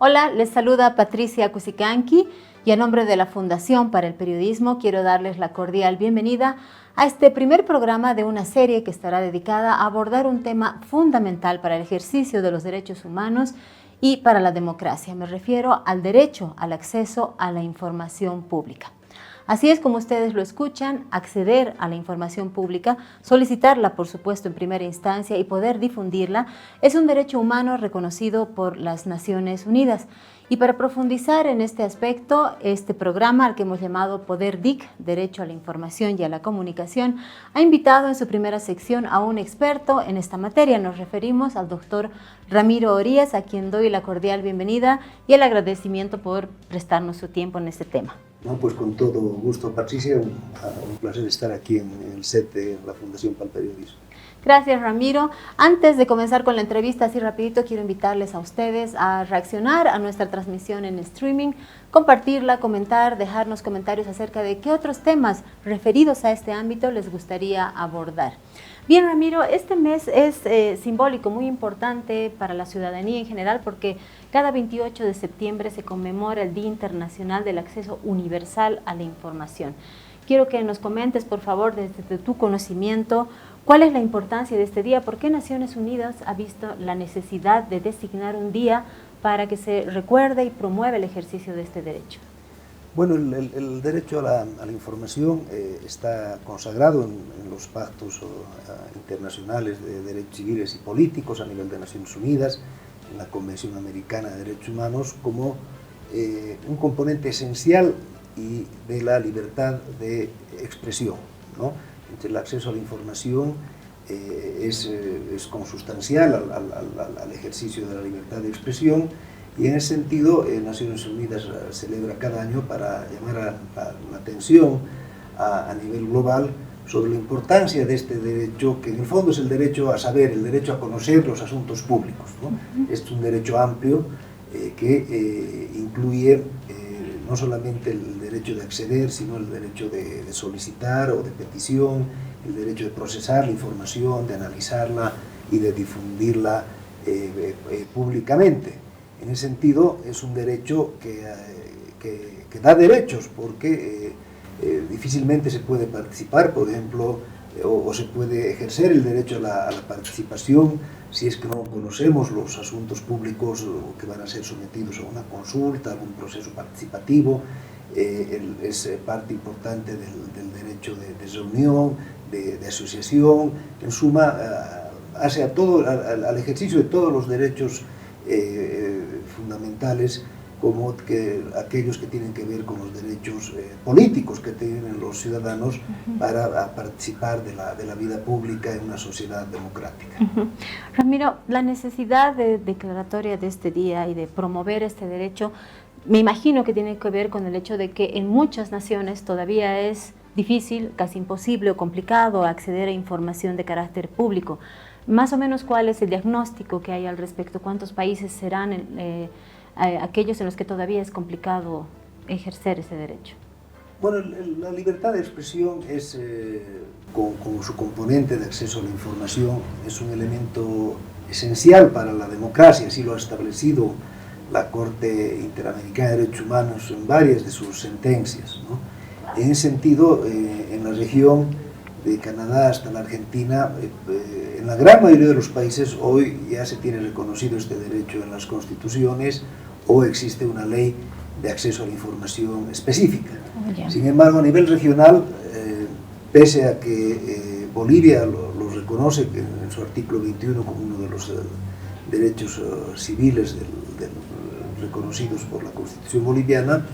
Hola, les saluda Patricia Cusicanqui y a nombre de la Fundación para el Periodismo quiero darles la cordial bienvenida a este primer programa de una serie que estará dedicada a abordar un tema fundamental para el ejercicio de los derechos humanos y para la democracia. Me refiero al derecho al acceso a la información pública. Así es como ustedes lo escuchan, acceder a la información pública, solicitarla por supuesto en primera instancia y poder difundirla es un derecho humano reconocido por las Naciones Unidas. Y para profundizar en este aspecto, este programa al que hemos llamado Poder DIC, Derecho a la Información y a la Comunicación, ha invitado en su primera sección a un experto en esta materia. Nos referimos al doctor Ramiro Orías, a quien doy la cordial bienvenida y el agradecimiento por prestarnos su tiempo en este tema. No, pues con todo gusto, Patricia, un placer estar aquí en el set de la Fundación para el Periodismo. Gracias, Ramiro. Antes de comenzar con la entrevista, así rapidito, quiero invitarles a ustedes a reaccionar a nuestra transmisión en streaming, compartirla, comentar, dejarnos comentarios acerca de qué otros temas referidos a este ámbito les gustaría abordar. Bien, Ramiro, este mes es simbólico, muy importante para la ciudadanía en general porque cada 28 de septiembre se conmemora el Día Internacional del Acceso Universal a la Información. Quiero que nos comentes, por favor, desde tu conocimiento, ¿cuál es la importancia de este día? ¿Por qué Naciones Unidas ha visto la necesidad de designar un día para que se recuerde y promueva el ejercicio de este derecho? Bueno, el derecho a la información está consagrado en los pactos internacionales de derechos civiles y políticos a nivel de Naciones Unidas, en la Convención Americana de Derechos Humanos, como un componente esencial y de la libertad de expresión, ¿no? El acceso a la información es consustancial al ejercicio de la libertad de expresión y en ese sentido Naciones Unidas celebra cada año para llamar la atención a nivel global sobre la importancia de este derecho, que en el fondo es el derecho a saber, el derecho a conocer los asuntos públicos, ¿no? Es un derecho amplio que incluye no solamente el derecho de acceder, sino el derecho de solicitar o de petición, el derecho de procesar la información, de analizarla y de difundirla públicamente. En ese sentido, es un derecho que da derechos, porque difícilmente se puede participar, por ejemplo, o se puede ejercer el derecho a la participación si es que no conocemos los asuntos públicos que van a ser sometidos a una consulta, a algún proceso participativo. Es parte importante del derecho de reunión, de asociación, en suma, hace al ejercicio de todos los derechos fundamentales, como aquellos que tienen que ver con los derechos políticos que tienen los ciudadanos para participar de la vida pública en una sociedad democrática. Ramiro, la necesidad de declaratoria de este día y de promover este derecho, me imagino que tiene que ver con el hecho de que en muchas naciones todavía es difícil, casi imposible o complicado acceder a información de carácter público. Más o menos, ¿cuál es el diagnóstico que hay al respecto? ¿Cuántos países serán aquellos en los que todavía es complicado ejercer ese derecho? Bueno, la libertad de expresión es, con su componente de acceso a la información, es un elemento esencial para la democracia, así lo ha establecido la Corte Interamericana de Derechos Humanos en varias de sus sentencias, ¿no? En ese sentido, en la región de Canadá hasta la Argentina, en la gran mayoría de los países hoy ya se tiene reconocido este derecho en las constituciones o existe una ley de acceso a la información específica. Sin embargo, a nivel regional, pese a que Bolivia lo reconoce en su artículo 21 como uno de los derechos civiles reconocidos por la Constitución boliviana,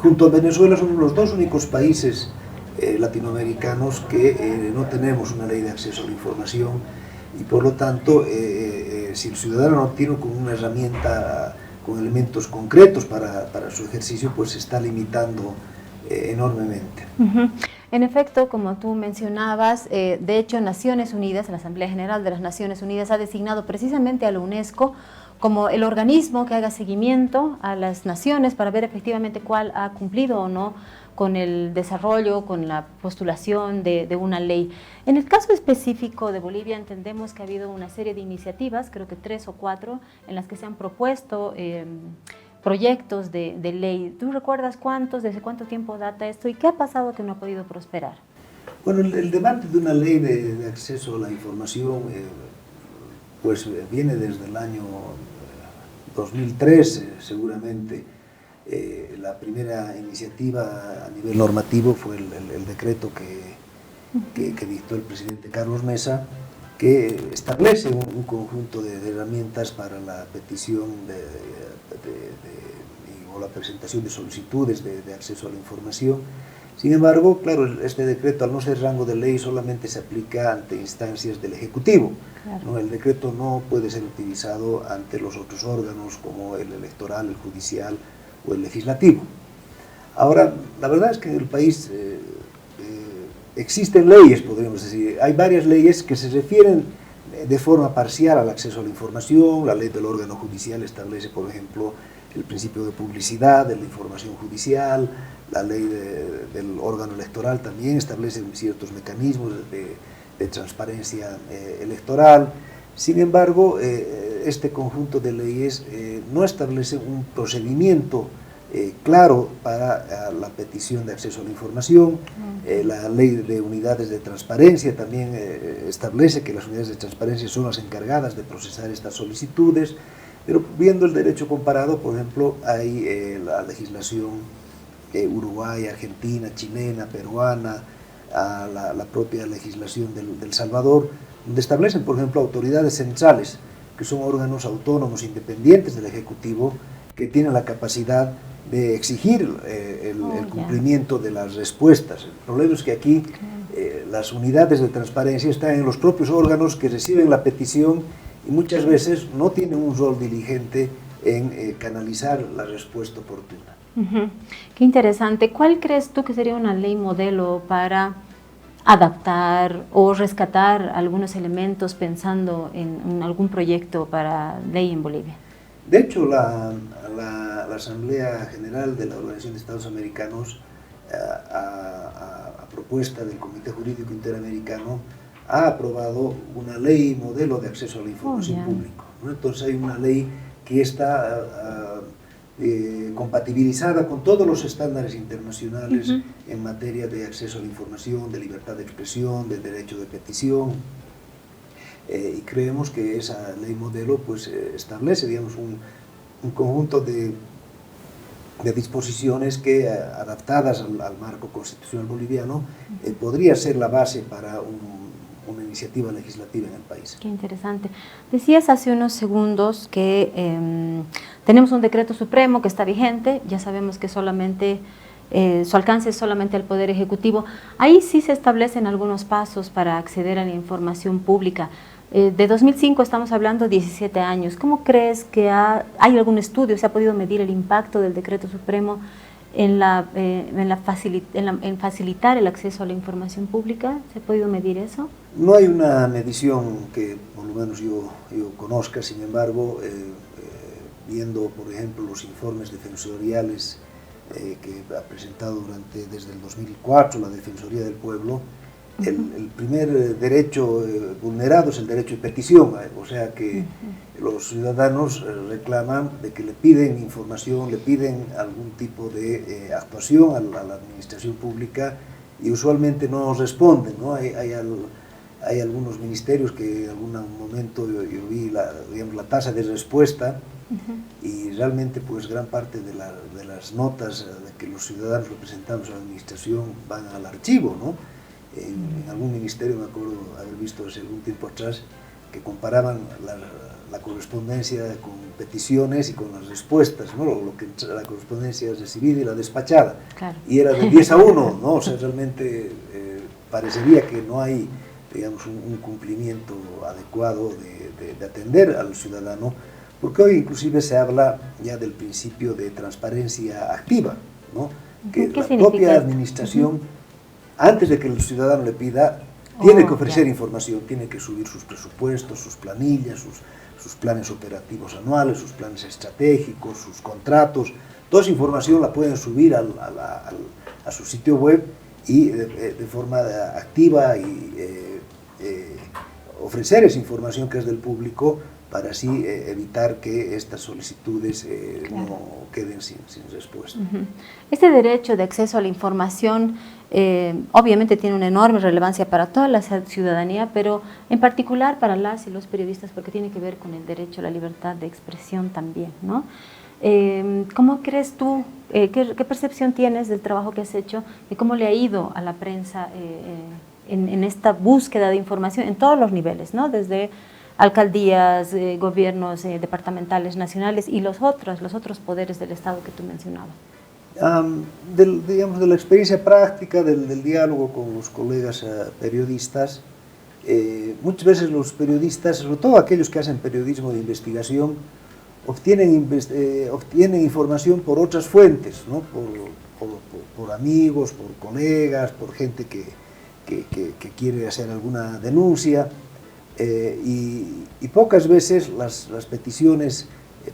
junto a Venezuela son los dos únicos países latinoamericanos que no tenemos una ley de acceso a la información y por lo tanto si el ciudadano no tiene como una herramienta con elementos concretos para su ejercicio, pues se está limitando enormemente. En efecto, como tú mencionabas, de hecho Naciones Unidas, la Asamblea General de las Naciones Unidas ha designado precisamente a la UNESCO como el organismo que haga seguimiento a las naciones para ver efectivamente cuál ha cumplido o no con el desarrollo, con la postulación de una ley. En el caso específico de Bolivia entendemos que ha habido una serie de iniciativas, creo que 3 o 4, en las que se han propuesto proyectos de ley. ¿Tú recuerdas cuántos, desde cuánto tiempo data esto y qué ha pasado que no ha podido prosperar? Bueno, el debate de una ley de acceso a la información pues viene desde el año 2003 seguramente. La primera iniciativa a nivel normativo fue el decreto que dictó el presidente Carlos Mesa, que establece un conjunto de herramientas para la petición o la presentación de solicitudes de acceso a la información. Sin embargo, claro, este decreto, al no ser rango de ley, solamente se aplica ante instancias del Ejecutivo. Claro. ¿No? El decreto no puede ser utilizado ante los otros órganos como el electoral, el judicial o el legislativo. Ahora, la verdad es que en el país existen leyes, podríamos decir. Hay varias leyes que se refieren de forma parcial al acceso a la información. La ley del órgano judicial establece, por ejemplo, el principio de publicidad de la información judicial. La ley del órgano electoral también establece ciertos mecanismos de transparencia electoral. Sin embargo, este conjunto de leyes no establece un procedimiento claro para la petición de acceso a la información. La ley de unidades de transparencia también establece que las unidades de transparencia son las encargadas de procesar estas solicitudes, pero viendo el derecho comparado, por ejemplo, hay la legislación uruguaya, argentina, chilena, peruana, a la propia legislación del Salvador, donde establecen, por ejemplo, autoridades centrales, que son órganos autónomos independientes del Ejecutivo, que tienen la capacidad de exigir el cumplimiento de las respuestas. El problema es que aquí las unidades de transparencia están en los propios órganos que reciben la petición y muchas veces no tienen un rol diligente en canalizar la respuesta oportuna. Qué interesante. ¿Cuál crees tú que sería una ley modelo para adaptar o rescatar algunos elementos pensando en algún proyecto para ley en Bolivia? De hecho, la Asamblea General de la Organización de Estados Americanos, a propuesta del Comité Jurídico Interamericano, ha aprobado una ley modelo de acceso a la información pública, ¿no? Entonces hay una ley que está compatibilizada con todos los estándares internacionales en materia de acceso a la información, de libertad de expresión, de derecho de petición, y creemos que esa ley modelo pues, establece, digamos, un conjunto de disposiciones que, adaptadas al marco constitucional boliviano, podría ser la base para una iniciativa legislativa en el país. Qué interesante. Decías hace unos segundos que tenemos un decreto supremo que está vigente, ya sabemos que solamente su alcance es solamente al Poder Ejecutivo. Ahí sí se establecen algunos pasos para acceder a la información pública. De 2005 estamos hablando 17 años. ¿Cómo crees que hay algún estudio, se ha podido medir el impacto del decreto supremo en facilitar el acceso a la información pública? ¿Se ha podido medir eso? No hay una medición que por lo menos yo conozca. Sin embargo, viendo por ejemplo los informes defensoriales que ha presentado desde el 2004 la Defensoría del Pueblo, el primer derecho vulnerado es el derecho de petición, o sea que los ciudadanos reclaman de que le piden información, le piden algún tipo de actuación a la administración pública y usualmente no responden, ¿no? Hay algunos ministerios que en algún momento yo vi la tasa de respuesta y realmente pues gran parte de las notas de que los ciudadanos representamos a la administración van al archivo, ¿no? En algún ministerio me acuerdo haber visto hace algún tiempo atrás que comparaban la correspondencia con peticiones y con las respuestas, ¿no? La correspondencia recibida y la despachada, claro. Y era de 10 a 1, ¿no? O sea, realmente parecería que no hay, digamos, un cumplimiento adecuado de atender al ciudadano, porque hoy inclusive se habla ya del principio de transparencia activa, ¿no? Que la propia administración, antes de que el ciudadano le pida, tiene que ofrecer información, tiene que subir sus presupuestos, sus planillas, sus sus planes operativos anuales, sus planes estratégicos, sus contratos. Toda esa información la pueden subir a su sitio web y de forma activa y ofrecer esa información que es del público para así evitar que estas solicitudes no queden sin respuesta. Este derecho de acceso a la información obviamente tiene una enorme relevancia para toda la ciudadanía, pero en particular para las y los periodistas, porque tiene que ver con el derecho a la libertad de expresión también, ¿no? ¿Cómo crees tú, qué percepción tienes del trabajo que has hecho y cómo le ha ido a la prensa en esta búsqueda de información en todos los niveles, ¿no? Desde alcaldías, gobiernos departamentales, nacionales y los otros poderes del Estado que tú mencionabas? Digamos, de la experiencia práctica, del diálogo con los colegas periodistas, muchas veces los periodistas, sobre todo aquellos que hacen periodismo de investigación, obtienen información por otras fuentes, ¿no? por amigos, por colegas, por gente que quiere hacer alguna denuncia, y pocas veces las peticiones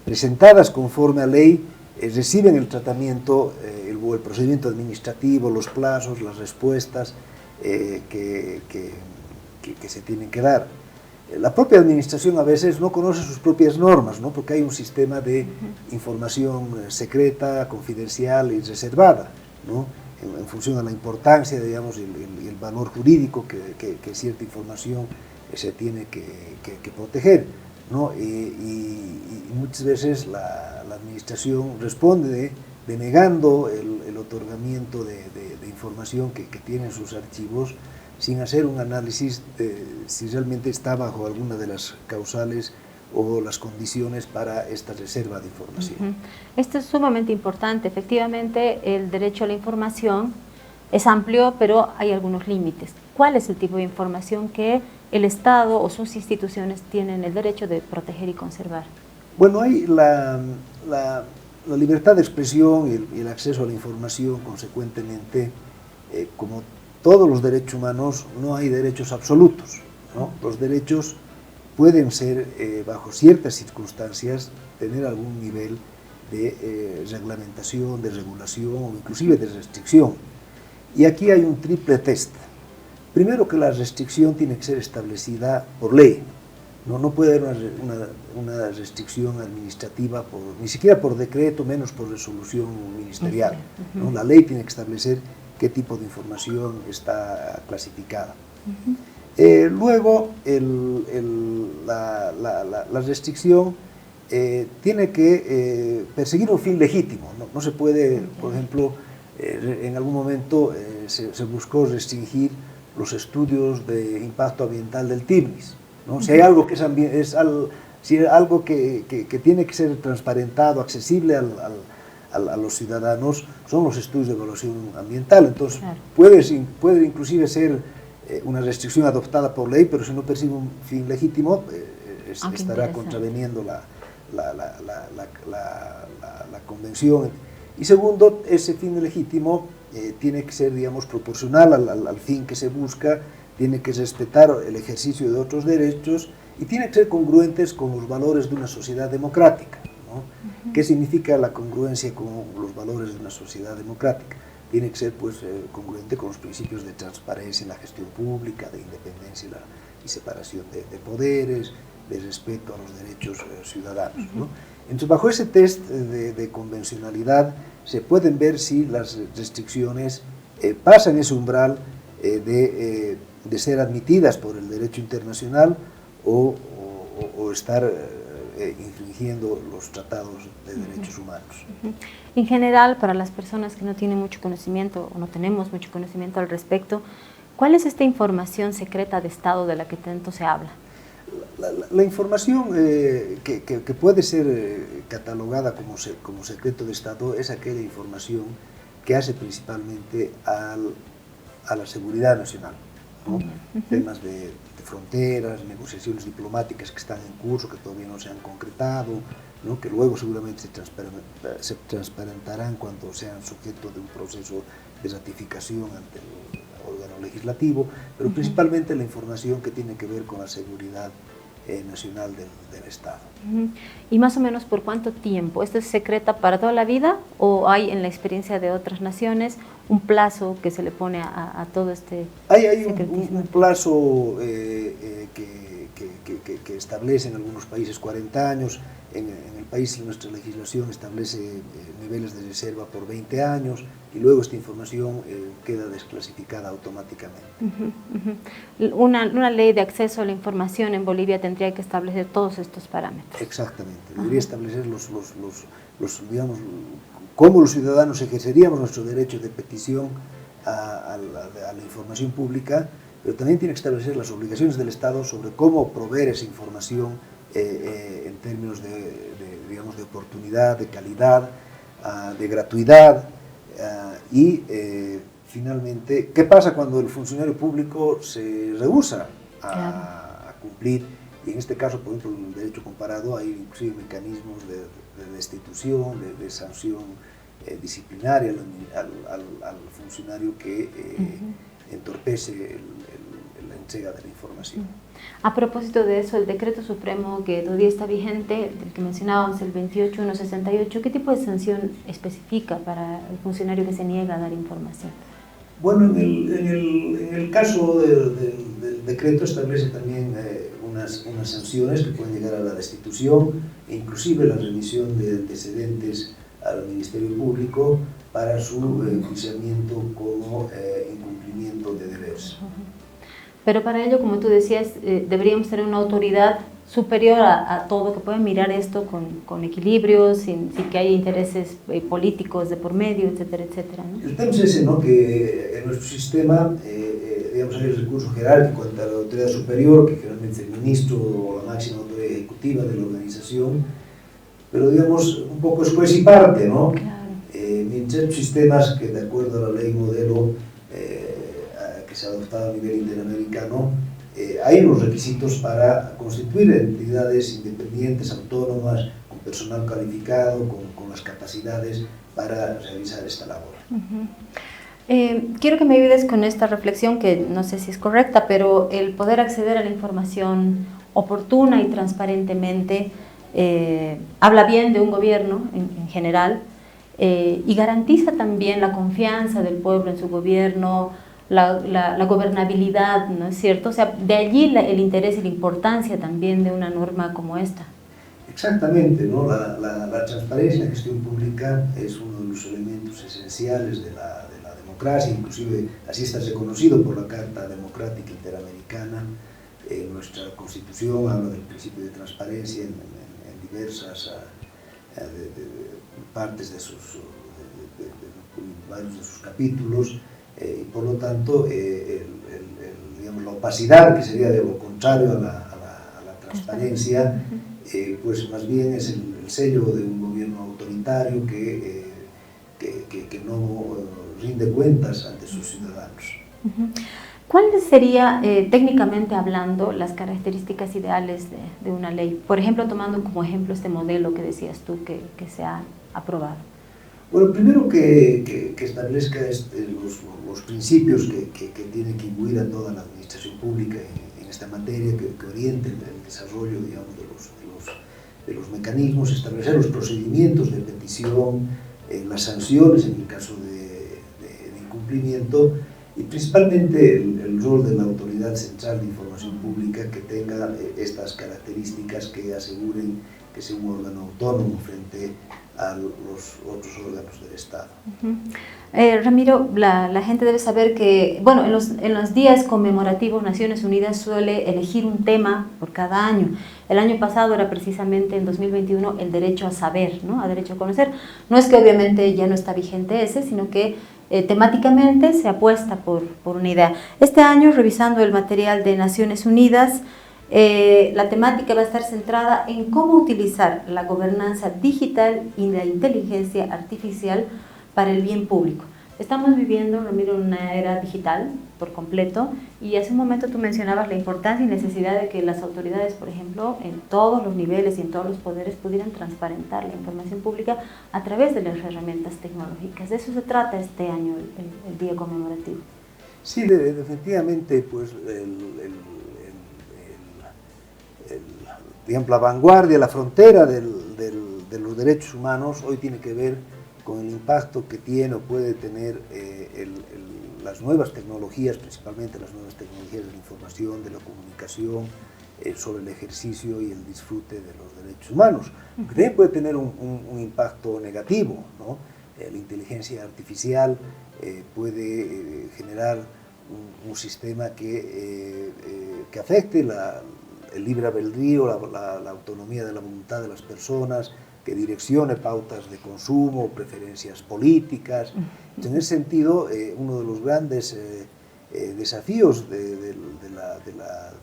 presentadas conforme a ley reciben el tratamiento, el procedimiento administrativo, los plazos, las respuestas que se tienen que dar. La propia administración a veces no conoce sus propias normas, ¿no? Porque hay un sistema de información secreta, confidencial y reservada, ¿no? En función de la importancia, digamos, y el valor jurídico que cierta información se tiene que proteger, ¿no? Y muchas veces la administración responde denegando el otorgamiento de información que tiene en sus archivos, sin hacer un análisis de si realmente está bajo alguna de las causales o las condiciones para esta reserva de información. Esto es sumamente importante. Efectivamente, el derecho a la información es amplio, pero hay algunos límites. ¿Cuál es el tipo de información que el Estado o sus instituciones tienen el derecho de proteger y conservar? Bueno, hay la libertad de expresión y el acceso a la información, consecuentemente, como todos los derechos humanos, no hay derechos absolutos, ¿no? Los derechos pueden ser, bajo ciertas circunstancias, tener algún nivel de reglamentación, de regulación o inclusive de restricción. Y aquí hay un triple test. Primero, que la restricción tiene que ser establecida por ley. No puede haber una restricción administrativa, ni siquiera por decreto, menos por resolución ministerial, ¿no? La ley tiene que establecer qué tipo de información está clasificada. Luego, la restricción tiene que perseguir un fin legítimo. No se puede, por ejemplo, en algún momento se buscó restringir los estudios de impacto ambiental del TIBNIS, ¿no? Si hay algo que que tiene que ser transparentado, accesible a los ciudadanos, son los estudios de evaluación ambiental. Entonces, claro, puede inclusive ser una restricción adoptada por ley, pero si no persigue un fin legítimo, estará contraveniendo la convención. Y segundo, ese fin legítimo tiene que ser, digamos, proporcional al fin que se busca, tiene que respetar el ejercicio de otros derechos y tiene que ser congruentes con los valores de una sociedad democrática, ¿no? ¿Qué significa la congruencia con los valores de una sociedad democrática? Tiene que ser, pues, congruente con los principios de transparencia en la gestión pública, de independencia y separación de poderes, de respeto a los derechos ciudadanos, ¿no? Entonces, bajo ese test de convencionalidad se pueden ver si las restricciones pasan ese umbral de ser admitidas por el derecho internacional o estar infringiendo los tratados de derechos humanos. En general, para las personas que no tienen mucho conocimiento o no tenemos mucho conocimiento al respecto, ¿cuál es esta información secreta de Estado de la que tanto se habla? La información que puede ser catalogada como secreto de Estado es aquella información que hace principalmente a la seguridad nacional, ¿no? Temas de fronteras, negociaciones diplomáticas que están en curso, que todavía no se han concretado, ¿no? Que luego seguramente se transparentarán cuando sean sujeto de un proceso de ratificación ante el órgano legislativo, pero principalmente la información que tiene que ver con la seguridad nacional del Estado. ¿Y más o menos por cuánto tiempo? ¿Esto es secreta para toda la vida o hay en la experiencia de otras naciones un plazo que se le pone a todo este secretismo? Un plazo que establece en algunos países 40 años, en el país nuestra legislación establece niveles de reserva por 20 años y luego esta información queda desclasificada automáticamente. Una ley de acceso a la información en Bolivia tendría que establecer todos estos parámetros. Exactamente, debería establecer digamos, cómo los ciudadanos ejerceríamos nuestro derecho de petición a la información pública, pero también tiene que establecer las obligaciones del Estado sobre cómo proveer esa información en términos digamos, de oportunidad, de calidad, de gratuidad y finalmente, ¿qué pasa cuando el funcionario público se rehúsa a cumplir? Y en este caso, por ejemplo, en el derecho comparado hay inclusive mecanismos de destitución, de sanción disciplinaria al funcionario que entorpece la entrega de la información. A propósito de eso, el decreto supremo que todavía está vigente, el que mencionábamos, el 28168, ¿qué tipo de sanción especifica para el funcionario que se niega a dar información? Bueno, en el caso del decreto establece también unas sanciones que pueden llegar a la destitución e inclusive la remisión de antecedentes al Ministerio Público para su enjuiciamiento como incumplimiento de deberes. Pero para ello, como tú decías, deberíamos tener una autoridad superior a todo, que pueda mirar esto con equilibrio, sin que haya intereses políticos de por medio, etcétera, etcétera, ¿no? El tema es ese, ¿no? Que en nuestro sistema, digamos, hay el recurso jerárquico ante la autoridad superior, que generalmente es el ministro o la máxima autoridad ejecutiva de la organización, pero digamos, un poco es juez y parte, ¿no? Claro. Mientras sistemas que, de acuerdo a la ley modelo que se ha adoptado a nivel interamericano, hay unos requisitos para constituir entidades independientes, autónomas, con personal calificado, con las capacidades para realizar esta labor. Quiero que me ayudes con esta reflexión, que no sé si es correcta, pero el poder acceder a la información oportuna y transparentemente habla bien de un gobierno en general y garantiza también la confianza del pueblo en su gobierno, la gobernabilidad, ¿no es cierto? O sea, de allí el interés y la importancia también de una norma como esta. Exactamente, ¿no? La transparencia en la gestión pública es uno de los elementos esenciales de la democracia, inclusive así está reconocido por la Carta Democrática Interamericana. Nuestra Constitución habla del principio de transparencia en diversas partes de varios de sus capítulos. Y por lo tanto, digamos, la opacidad, que sería de lo contrario a la transparencia, pues más bien es el sello de un gobierno autoritario que no rinde cuentas ante sus ciudadanos. ¿Cuáles serían, técnicamente hablando, las características ideales de una ley? Por ejemplo, tomando como ejemplo este modelo que decías tú que se ha aprobado. Bueno, primero que establezca los principios que tiene que imbuir a toda la administración pública en esta materia, que orienten el desarrollo, digamos, de los mecanismos, establecer los procedimientos de petición, las sanciones en el caso de incumplimiento y principalmente el rol de la Autoridad Central de Información Pública, que tenga estas características que aseguren que sea un órgano autónomo frente a los otros órganos del Estado. Ramiro, la gente debe saber que, bueno, en los días conmemorativos Naciones Unidas suele elegir un tema por cada año. El año pasado era precisamente, en 2021, el derecho a saber, ¿no? A derecho a conocer. No es que obviamente ya no está vigente ese, sino que temáticamente se apuesta por una idea. Este año, revisando el material de Naciones Unidas, la temática va a estar centrada en cómo utilizar la gobernanza digital y la inteligencia artificial para el bien público. Estamos viviendo, Ramiro, una era digital por completo, y hace un momento tú mencionabas la importancia y necesidad de que las autoridades, por ejemplo, en todos los niveles y en todos los poderes pudieran transparentar la información pública a través de las herramientas tecnológicas. De eso se trata este año el día conmemorativo. Sí, definitivamente, pues digamos, la vanguardia, la frontera de los derechos humanos hoy tiene que ver con el impacto que tiene o puede tener las nuevas tecnologías, principalmente las nuevas tecnologías de la información, de la comunicación, sobre el ejercicio y el disfrute de los derechos humanos, que también puede tener un impacto negativo, ¿no? La inteligencia artificial puede generar un sistema que afecte el libre albedrío, la autonomía de la voluntad de las personas, que direccione pautas de consumo, preferencias políticas. Entonces, en ese sentido, uno de los grandes desafíos de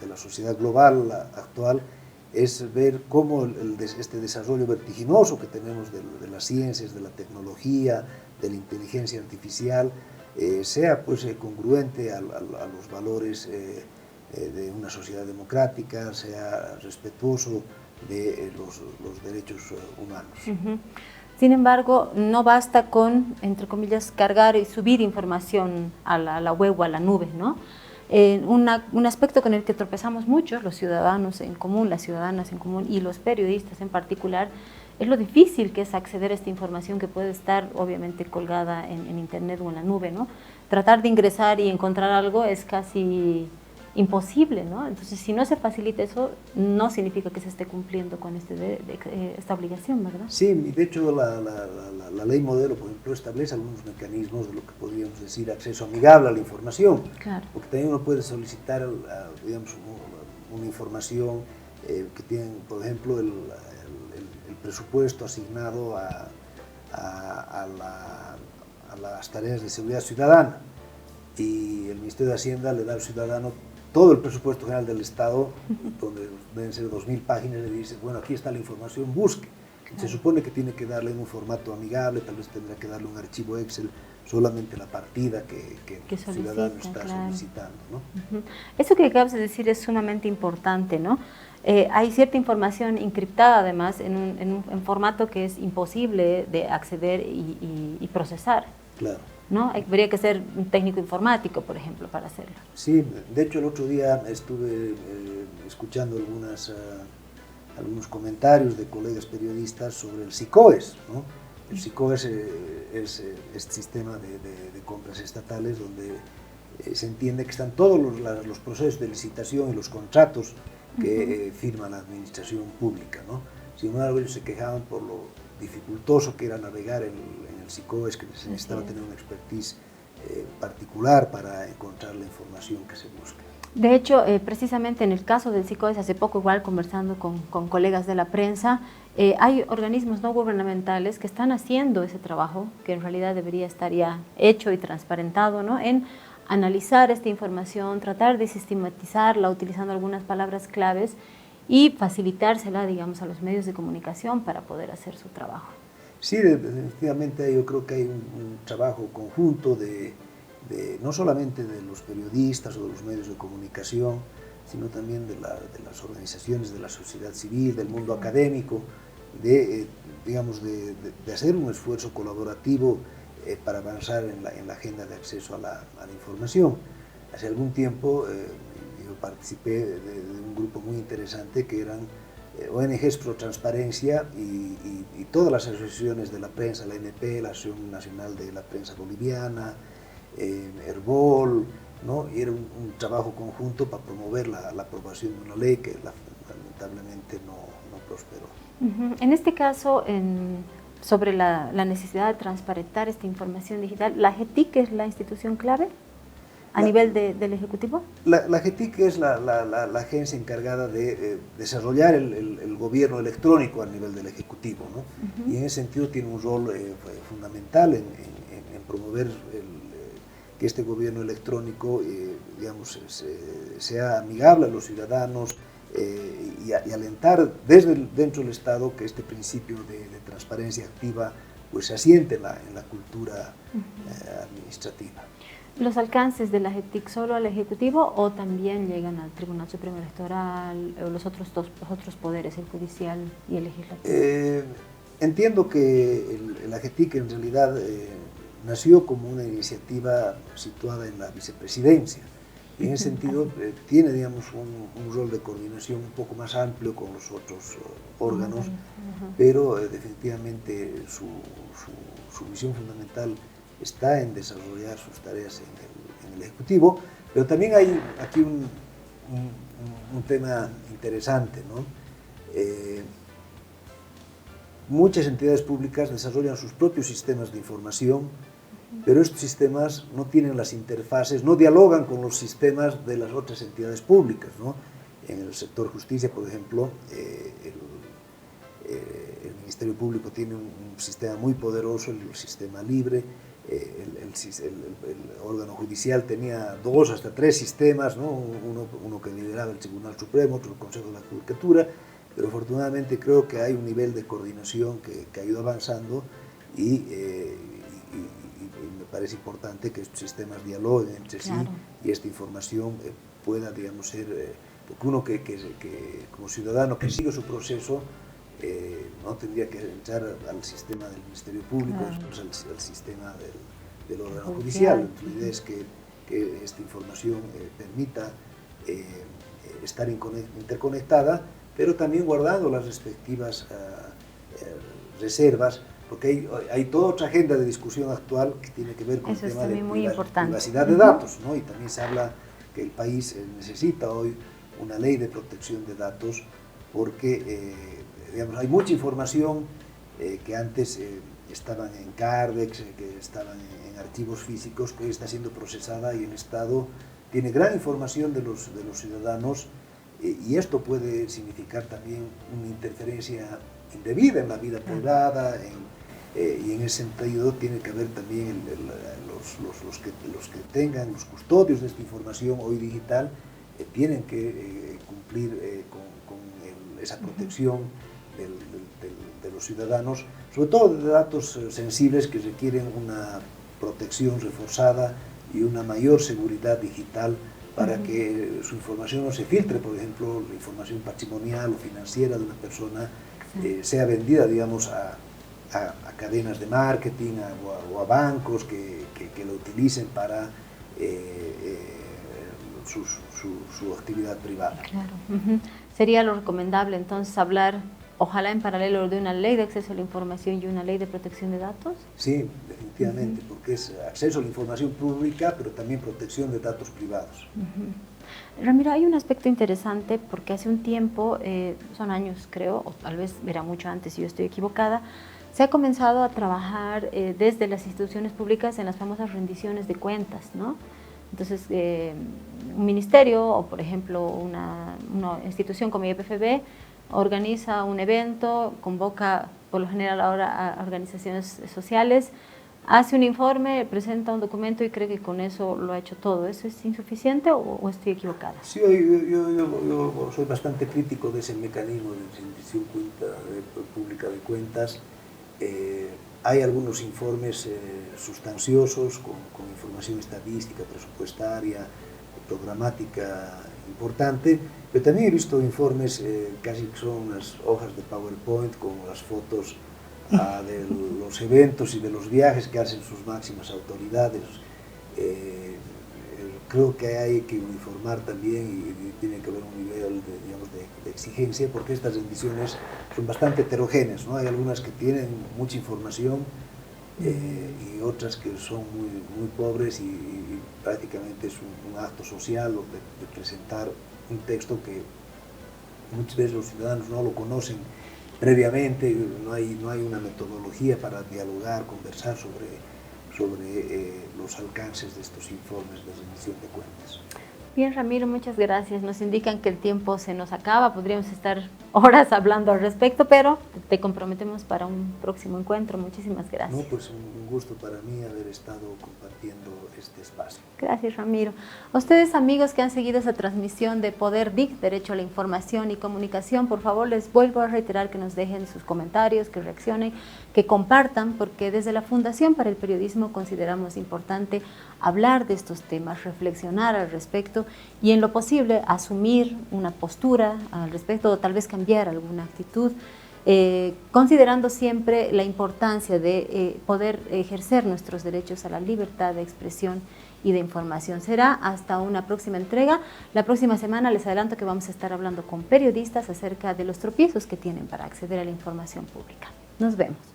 la sociedad global actual es ver cómo este desarrollo vertiginoso que tenemos de las ciencias, de la tecnología, de la inteligencia artificial, sea pues congruente a los valores de una sociedad democrática, sea respetuoso de los derechos humanos. Sin embargo, no basta con, entre comillas, cargar y subir información a la web o a la nube, ¿no? Un aspecto con el que tropezamos mucho, los ciudadanos en común, las ciudadanas en común y los periodistas en particular, es lo difícil que es acceder a esta información que puede estar obviamente colgada en internet o en la nube, ¿no? Tratar de ingresar y encontrar algo es casi imposible, ¿no? Entonces, si no se facilita eso, no significa que se esté cumpliendo con esta obligación, ¿verdad? Sí, de hecho la ley modelo, por ejemplo, establece algunos mecanismos de lo que podríamos decir acceso amigable a la información, claro. Porque también uno puede solicitar, digamos, una información que tiene, por ejemplo, el presupuesto asignado a las tareas de seguridad ciudadana, y el Ministerio de Hacienda le da al ciudadano todo el presupuesto general del Estado, donde deben ser 2.000 páginas, y le dice, bueno, aquí está la información, busque. Claro. Se supone que tiene que darle en un formato amigable, tal vez tendrá que darle un archivo Excel, solamente la partida que el ciudadano está solicitando, ¿no? Eso que acabas de decir es sumamente importante, ¿no? Hay cierta información encriptada además en un formato que es imposible de acceder y procesar. Claro. ¿No? Habría que ser un técnico informático, por ejemplo, para hacerlo. Sí, de hecho el otro día estuve escuchando algunos comentarios de colegas periodistas sobre el SICOES, ¿no? El SICOES es este sistema de compras estatales donde se entiende que están todos los procesos de licitación y los contratos que firma la administración pública, ¿no? Sin embargo, ellos se quejaban por lo dificultoso que era navegar en el SICOES, que se necesitaba tener una expertise particular para encontrar la información que se busca. De hecho, precisamente en el caso del SICOES, hace poco igual conversando con colegas de la prensa, hay organismos no gubernamentales que están haciendo ese trabajo, que en realidad debería estar ya hecho y transparentado, ¿no? En analizar esta información, tratar de sistematizarla utilizando algunas palabras claves y facilitársela, digamos, a los medios de comunicación para poder hacer su trabajo. Sí, definitivamente yo creo que hay un trabajo conjunto no solamente de los periodistas o de los medios de comunicación, sino también de las organizaciones de la sociedad civil, del mundo académico, digamos, de hacer un esfuerzo colaborativo para avanzar en la agenda de acceso a la información. Hace algún tiempo yo participé de un grupo muy interesante que eran ONGs pro transparencia y todas las asociaciones de la prensa, la ANP, la Asociación Nacional de la Prensa Boliviana, Herbol, ¿no? Y era un trabajo conjunto para promover la aprobación de una ley que lamentablemente no prosperó. En este caso, sobre la necesidad de transparentar esta información digital, ¿la GETIC es la institución clave a nivel del Ejecutivo? La GETIC es la agencia encargada de desarrollar el gobierno electrónico a nivel del Ejecutivo, ¿no? Y en ese sentido tiene un rol fundamental en promover que este gobierno electrónico digamos, sea amigable a los ciudadanos y alentar dentro del Estado que este principio de transparencia activa pues se asiente en la cultura administrativa. ¿Los alcances de la GETIC solo al Ejecutivo o también llegan al Tribunal Supremo Electoral o los otros poderes, el judicial y el legislativo? Entiendo que la GETIC en realidad nació como una iniciativa situada en la vicepresidencia. Y en ese sentido tiene, digamos, un rol de coordinación un poco más amplio con los otros órganos, pero definitivamente su misión fundamental está en desarrollar sus tareas en el Ejecutivo, pero también hay aquí un tema interesante, ¿no? Muchas entidades públicas desarrollan sus propios sistemas de información, pero estos sistemas no tienen las interfaces, no dialogan con los sistemas de las otras entidades públicas, ¿no? En el sector justicia, por ejemplo, el Ministerio Público tiene un sistema muy poderoso, el sistema libre. El órgano judicial tenía 2 hasta 3 sistemas, ¿no? uno que lideraba el Tribunal Supremo, otro el Consejo de la Judicatura, pero afortunadamente creo que hay un nivel de coordinación que ha ido avanzando y me parece importante que estos sistemas dialoguen entre sí y esta información pueda, digamos, ser, porque uno que como ciudadano que sigue su proceso, no tendría que entrar al sistema del Ministerio Público, después al sistema del órgano judicial. La idea es que esta información permita estar interconectada, pero también guardando las respectivas reservas, porque hay toda otra agenda de discusión actual que tiene que ver con el tema de privacidad de datos, ¿no? Y también se habla que el país necesita hoy una ley de protección de datos, porque digamos, hay mucha información que antes estaban en Cardex, que estaban en archivos físicos, que hoy está siendo procesada y el Estado tiene gran información de los ciudadanos, y esto puede significar también una interferencia indebida en la vida privada, y en ese sentido tiene que haber también los que tengan los custodios de esta información hoy digital, tienen que cumplir con esa protección de los ciudadanos, sobre todo de datos sensibles que requieren una protección reforzada y una mayor seguridad digital para que su información no se filtre. Por ejemplo, la información patrimonial o financiera de una persona sea vendida, digamos, a cadenas de marketing o a bancos que lo utilicen para su actividad privada. Claro. Sería lo recomendable entonces hablar, ojalá en paralelo, de una ley de acceso a la información y una ley de protección de datos. Sí, definitivamente, porque es acceso a la información pública, pero también protección de datos privados. Ramiro, hay un aspecto interesante porque hace un tiempo, son años creo, o tal vez era mucho antes si yo estoy equivocada, se ha comenzado a trabajar desde las instituciones públicas en las famosas rendiciones de cuentas, ¿no? Entonces, un ministerio o, por ejemplo, una institución como IEPFB organiza un evento, convoca por lo general ahora a organizaciones sociales, hace un informe, presenta un documento y cree que con eso lo ha hecho todo. ¿Eso es insuficiente o estoy equivocada? Sí, yo soy bastante crítico de ese mecanismo de rendición pública de cuentas. Hay algunos informes sustanciosos con información estadística, presupuestaria, programática importante, pero también he visto informes casi que son unas hojas de PowerPoint con las fotos de los eventos y de los viajes que hacen sus máximas autoridades. Creo que hay que uniformar también y tiene que haber un nivel de exigencia, porque estas rendiciones son bastante heterogéneas, ¿no? Hay algunas que tienen mucha información y otras que son muy pobres y prácticamente es un acto social de presentar un texto que muchas veces los ciudadanos no lo conocen previamente, no hay una metodología para dialogar, conversar sobre los alcances de estos informes de rendición de cuentas. Bien, Ramiro, muchas gracias. Nos indican que el tiempo se nos acaba, podríamos estar horas hablando al respecto, pero te comprometemos para un próximo encuentro. Muchísimas gracias. No, pues un gusto para mí haber estado compartiendo este espacio. Gracias, Ramiro. A ustedes, amigos que han seguido esa transmisión de Poder DIC, Derecho a la Información y Comunicación, por favor, les vuelvo a reiterar que nos dejen sus comentarios, que reaccionen, que compartan, porque desde la Fundación para el Periodismo consideramos importante hablar de estos temas, reflexionar al respecto y en lo posible asumir una postura al respecto o tal vez cambiar alguna actitud considerando siempre la importancia de poder ejercer nuestros derechos a la libertad de expresión y de información. Será hasta una próxima entrega. La próxima semana les adelanto que vamos a estar hablando con periodistas acerca de los tropiezos que tienen para acceder a la información pública. Nos vemos.